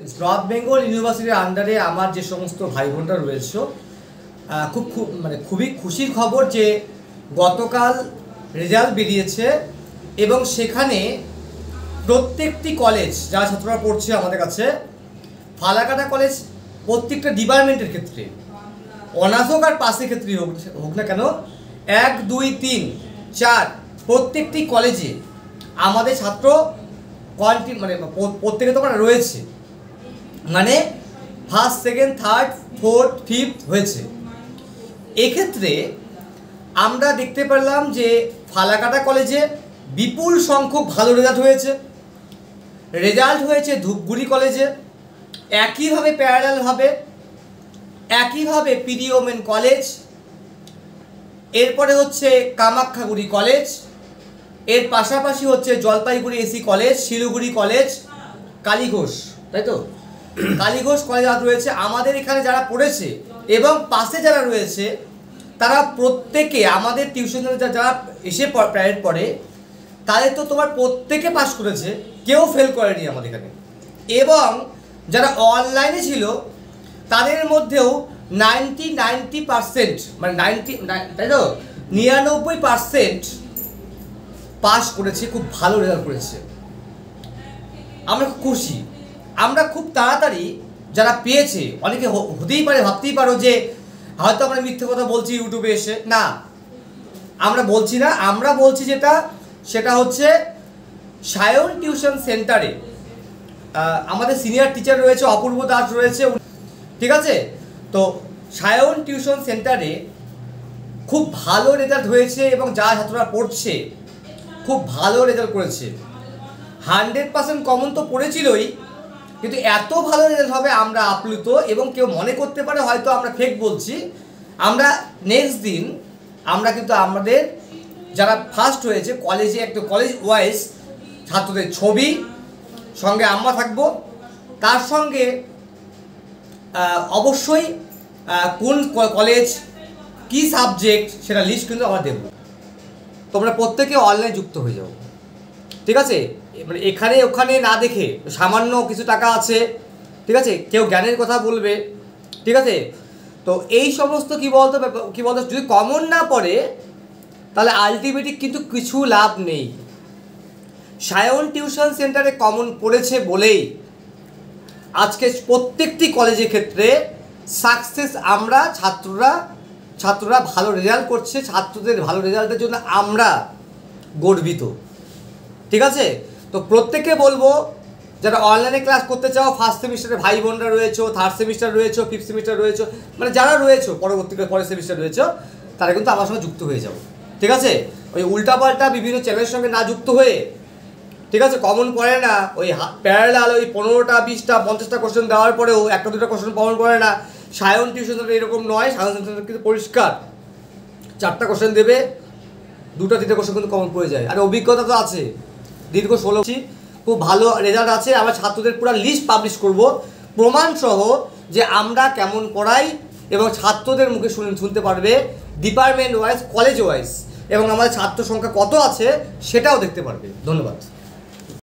North Bengal ইউনিভার্সিটির আন্ডারে আমার যে সমস্ত ভাই বোনরা রয়েছে খুবই খুশির খবর যে গতকাল রেজাল্ট বেরিয়েছে এবং সেখানে প্রত্যেকটি কলেজ যারা ছাত্ররা পড়ছে আমাদের কাছে ফালাকাটা কলেজ প্রত্যেকটা ডিপার্টমেন্টের ক্ষেত্রে অনার্স হোক আর পাসের ক্ষেত্রে হোক না কেন 1, 2, 3, 4 প্রত্যেকটি কলেজে আমাদের ছাত্র প্রত্যেকে তো রয়েছে, মানে first, second, third, fourth, fifth হয়েছে। এক্ষেত্রে আমরা দেখতে পেলাম যে ফালাকাটা কলেজে বিপুল সংখ্যক ভালো রেজাল্ট হয়েছে ধূপগুড়ি কলেজে, একইভাবে পিডি ওমেন কলেজ, এরপরে হচ্ছে কামাখ্যাগুড়ি কলেজ, এর পাশাপাশি হচ্ছে Jalpaiguri AC college, Siliguri college, Kali Ghosh, তাই তো কালীঘোষ কলেজ রয়েছে। আমাদের এখানে যারা পড়েছে এবং পাশে যারা রয়েছে তারা প্রত্যেকে আমাদের টিউশন যারা এসে প্রাইভেট পড়ে তাদের তো তোমার প্রত্যেকে পাস করেছে, কেউ ফেল করেনি আমাদের এখানে। এবং যারা অনলাইনে ছিল তাদের মধ্যেও 90% মানে 99% পাস করেছে, খুব ভালো রেজাল্ট করেছে। আমরা খুব খুশি। আমরা খুব তাড়াতাড়ি যারা পেয়েছে, অনেকে হতেই পারে ভাবতেই পারো যে হয়তো আমরা মিথ্যে কথা বলছি ইউটিউবে এসে, না আমরা বলছি না, আমরা বলছি সেটা হচ্ছে সায়ন টিউশন সেন্টারে আমাদের সিনিয়র টিচার রয়েছে, অপূর্ব দাস রয়েছে, ঠিক আছে। তো সায়ন টিউশন সেন্টারে খুব ভালো রেজাল্ট হয়েছে এবং যারা ছাত্ররা পড়ছে খুব ভালো রেজাল্ট করেছে। 100% কমন তো পড়েছিলই, কিন্তু এত ভালো রেজাল্ট হবে আমরা আপ্লুত। এবং কেউ মনে করতে পারে হয়তো আমরা ফেক বলছি। আমরা নেক্সট দিন আমরা কিন্তু আমাদের যারা ফার্স্ট হয়েছে কলেজে একটা কলেজ ওয়াইজ ছাত্রদের ছবি সঙ্গে আমরা থাকবো, তার সঙ্গে অবশ্যই কোন কলেজ কি সাবজেক্ট সেটা লিস্ট কিন্তু আমরা দেবো। তোমরা প্রত্যেকে অনলাইনে যুক্ত হয়ে যাও, ঠিক আছে। মানে এখানে ওখানে না দেখে, সামান্য কিছু টাকা আছে, ঠিক আছে, কেউ জ্ঞানের কথা বলবে, ঠিক আছে। তো এই সমস্ত কি বলতো যদি কমন না পড়ে তাহলে আলটিমেটলি কিন্তু কিছু লাভ নেই। সায়ন টিউশন সেন্টারে কমন পড়েছে বলেই আজকে প্রত্যেকটি কলেজের ক্ষেত্রে সাকসেস আমরা ছাত্ররা ভালো রেজাল্ট করছে, ছাত্রদের ভালো রেজাল্টের জন্য আমরা গর্বিত, ঠিক আছে। তো প্রত্যেককে বলবো যারা অনলাইনে ক্লাস করতে চাও, ফার্স্ট সেমিস্টারে ভাই বোনরা রয়েছে, থার্ড সেমিস্টার রয়েছে, ফিফথ সেমিস্টার রয়েছে, মানে যারা রয়েছে পরের সেমিস্টার রয়েছে তারা কিন্তু আমার সঙ্গে যুক্ত হয়ে যাও, ঠিক আছে। ওই উল্টাপাল্টা বিভিন্ন চ্যানেলের সঙ্গে না যুক্ত হয়ে, ঠিক আছে, কমন পড়ে না, ওই প্যারালাল ওই 15টা 20টা 50টা কোশ্চেন দেওয়ার পরেও 1-2টা কোশ্চেন কমন পড়ে না। সায়ন টিউশন এরকম নয়, সায়ন টিউশন কিন্তু পরিষ্কার 4টা কোশ্চেন দেবে, 2-3টা কোশ্চেন কিন্তু কমন পড়ে যায়। আর অভিজ্ঞতা তো আছে, দীর্ঘ 16 খুব ভালো রেজাল্ট আছে। আমরা ছাত্রদের পুরো লিস্ট পাবলিশ করব প্রমাণ সহ যে আমরা কেমন পড়াই, এবং ছাত্রদের মুখে শুনতে পারবে ডিপার্টমেন্ট ওয়াইজ, কলেজ ওয়াইজ, এবং আমাদের ছাত্র সংখ্যা কত আছে সেটাও দেখতে পারবে। ধন্যবাদ।